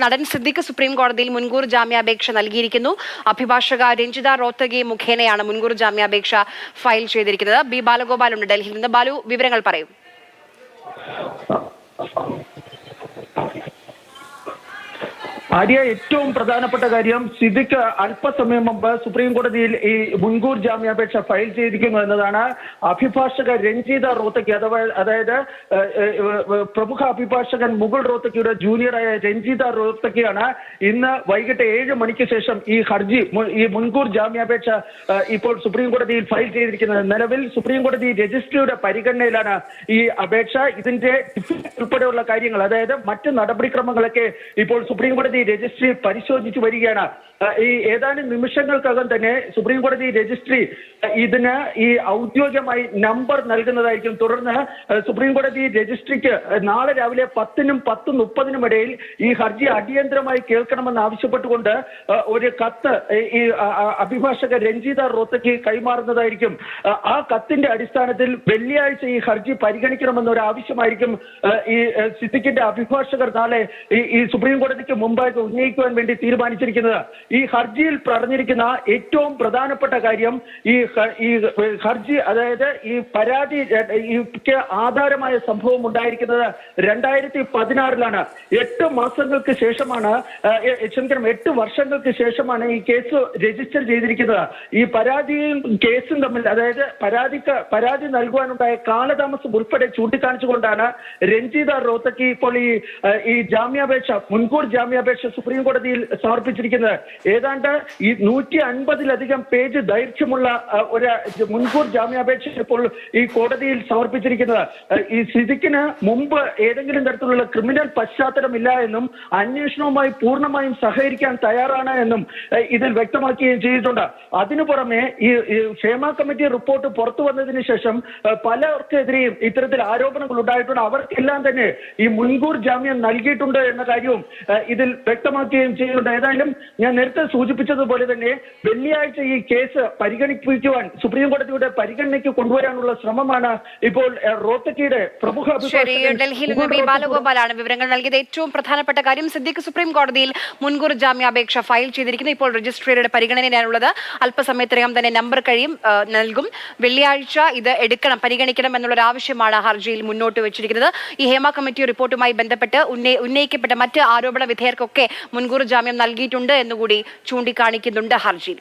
നടൻ സിദ്ദിഖ് സുപ്രീം കോടതിയിൽ മുൻകൂർ ജാമ്യാപേക്ഷ നൽകിയിരിക്കുന്നു. അഭിഭാഷക രഞ്ജിത റോത്തഗി മുഖേനയാണ് മുൻകൂർ ജാമ്യാപേക്ഷ ഫയൽ ചെയ്തിരിക്കുന്നത്. ബി ബാലഗോപാൽ ഉണ്ട് ഡൽഹിയിൽ നിന്ന്. ബാലു, വിവരങ്ങൾ പറയൂ. ആര്യ, ഏറ്റവും പ്രധാനപ്പെട്ട കാര്യം, സിദ്ദിഖ് അല്പസമയം മുമ്പ് സുപ്രീം കോടതിയിൽ ഈ മുൻകൂർ ജാമ്യാപേക്ഷ ഫയൽ ചെയ്തിരിക്കുന്നു എന്നതാണ്. അഭിഭാഷക രഞ്ജിത റോത്തഗി, അതായത് പ്രമുഖ അഭിഭാഷകൻ മുകുൾ റോത്തഗിയുടെ ജൂനിയറായ രഞ്ജിത റോത്തഗിയാണ് ഇന്ന് വൈകിട്ട് 7 മണിക്ക് ശേഷം ഈ ഹർജി, ഈ മുൻകൂർ ജാമ്യാപേക്ഷ ഇപ്പോൾ സുപ്രീം കോടതിയിൽ ഫയൽ ചെയ്തിരിക്കുന്നത്. നിലവിൽ സുപ്രീം കോടതി രജിസ്ട്രിയുടെ പരിഗണനയിലാണ് ഈ അപേക്ഷ. ഇതിന്റെ ഉൾപ്പെടെയുള്ള കാര്യങ്ങൾ, അതായത് മറ്റ് നടപടിക്രമങ്ങളൊക്കെ ഇപ്പോൾ സുപ്രീം കോടതി രജിസ്ട്രി പരിശോധിച്ചു വരികയാണ്. ഈ ഏതാനും നിമിഷങ്ങൾക്കകം തന്നെ സുപ്രീം കോടതി രജിസ്ട്രി ഇതിന് ഈ ഔദ്യോഗികമായി നമ്പർ നൽകുന്നതായിരിക്കും. തുടർന്ന് സുപ്രീം കോടതി രജിസ്ട്രിക്ക് നാളെ രാവിലെ 10-നും 10:30-നും ഇടയിൽ ഈ ഹർജി അടിയന്തരമായി കേൾക്കണമെന്ന് ആവശ്യപ്പെട്ടുകൊണ്ട് ഒരു കത്ത് ഈ അഭിഭാഷക രഞ്ജിത റോത്തഗി കൈമാറുന്നതായിരിക്കും. ആ കത്തിന്റെ അടിസ്ഥാനത്തിൽ വെള്ളിയാഴ്ച ഈ ഹർജി പരിഗണിക്കണമെന്നൊരു ആവശ്യമായിരിക്കും ഈ സിദ്ദിഖിന്റെ അഭിഭാഷകർ നാളെ ഈ സുപ്രീം കോടതിക്ക് മുമ്പായി ഉന്നയിക്കുവാൻ വേണ്ടി തീരുമാനിച്ചിരിക്കുന്നത്. ഈ ഹർജിയിൽ പറഞ്ഞിരിക്കുന്ന ഏറ്റവും പ്രധാനപ്പെട്ട കാര്യം, ഈ ഹർജി, അതായത് ഈ പരാതിക്ക് ആധാരമായ സംഭവം ഉണ്ടായിരിക്കുന്നത് 2016-ലാണ്. 8 മാസങ്ങൾക്ക് ശേഷമാണ്, 8 വർഷങ്ങൾക്ക് ശേഷമാണ് ഈ കേസ് രജിസ്റ്റർ ചെയ്തിരിക്കുന്നത്. ഈ പരാതിയും കേസും തമ്മിൽ, അതായത് പരാതി നൽകുവാനുണ്ടായ കാലതാമസം ഉൾപ്പെടെ ചൂണ്ടിക്കാണിച്ചുകൊണ്ടാണ് രഞ്ജിത റോത്തഗി ഇപ്പോൾ ഈ ജാമ്യാപേക്ഷ, മുൻകൂർ ജാമ്യാപേക്ഷ സുപ്രീം കോടതിയിൽ സമർപ്പിച്ചിരിക്കുന്നത്. ഏതാണ്ട് ഈ 150-ലധികം പേജ് ദൈർഘ്യമുള്ള ഒരു മുൻകൂർ ജാമ്യാപേക്ഷ ഇപ്പോൾ ഈ കോടതിയിൽ സമർപ്പിച്ചിരിക്കുന്നത്. ഈ സിദ്ദിഖിന് മുമ്പ് ഏതെങ്കിലും തരത്തിലുള്ള ക്രിമിനൽ പശ്ചാത്തലമില്ല എന്നും അന്വേഷണവുമായി പൂർണ്ണമായും സഹകരിക്കാൻ തയ്യാറാണ് എന്നും ഇതിൽ വ്യക്തമാക്കുകയും ചെയ്തിട്ടുണ്ട്. അതിനു പുറമെ ഈ ക്ഷേമ കമ്മിറ്റി റിപ്പോർട്ട് പുറത്തു വന്നതിന് ശേഷം പലർക്കെതിരെയും ഇത്തരത്തിൽ ആരോപണങ്ങൾ ഉണ്ടായിട്ടുണ്ട്. അവർക്കെല്ലാം തന്നെ ഈ മുൻകൂർ ജാമ്യം നൽകിയിട്ടുണ്ട് എന്ന കാര്യവും ഇതിൽ വ്യക്തമാക്കുകയും ചെയ്യുന്നുണ്ട്. ഏതായാലും ഞാൻ നേരത്തെ സൂചിപ്പിച്ചതുപോലെ തന്നെ വെള്ളിയാഴ്ച ഈ കേസ് പരിഗണിപ്പിക്കുവാൻ സുപ്രീം കോടതിയുടെ പരിഗണനയ്ക്ക് കൊണ്ടുവരാനുള്ള ശ്രമമാണ് ഇപ്പോൾ റോത്തഗിയുടെ പ്രമുഖ ഡൽഹിയിൽ നിന്ന് ബി ബാലഗോപാലാണ് വിവരങ്ങൾ നൽകിയത്. ഏറ്റവും പ്രധാനപ്പെട്ട കാര്യം, സിദ്ദിഖ് സുപ്രീം കോടതിയിൽ മുൻകൂർ ജാമ്യാപേക്ഷ ഫയൽ ചെയ്തിരിക്കുന്നു. ഇപ്പോൾ രജിസ്ട്രിയുടെ പരിഗണനയിലാണുള്ളത്. അല്പസമയത്തിനകം തന്നെ നമ്പർ നൽകും. വെള്ളിയാഴ്ച ഇത് പരിഗണിക്കണം എന്നുള്ളൊരു ആവശ്യമാണ് ഹർജിയിൽ മുന്നോട്ട് വെച്ചിരിക്കുന്നത്. ഈ ഹേമ കമ്മിറ്റി റിപ്പോർട്ടുമായി ബന്ധപ്പെട്ട് ഉന്നയിക്കപ്പെട്ട മറ്റ് ആരോപണ വിധേയർക്കൊക്കെ മുൻകൂർ ജാമ്യം നൽകിയിട്ടുണ്ട് എന്നുകൂടി ചൂണ്ടിക്കാണിക്കുന്നുണ്ട് ഹർജിയിൽ.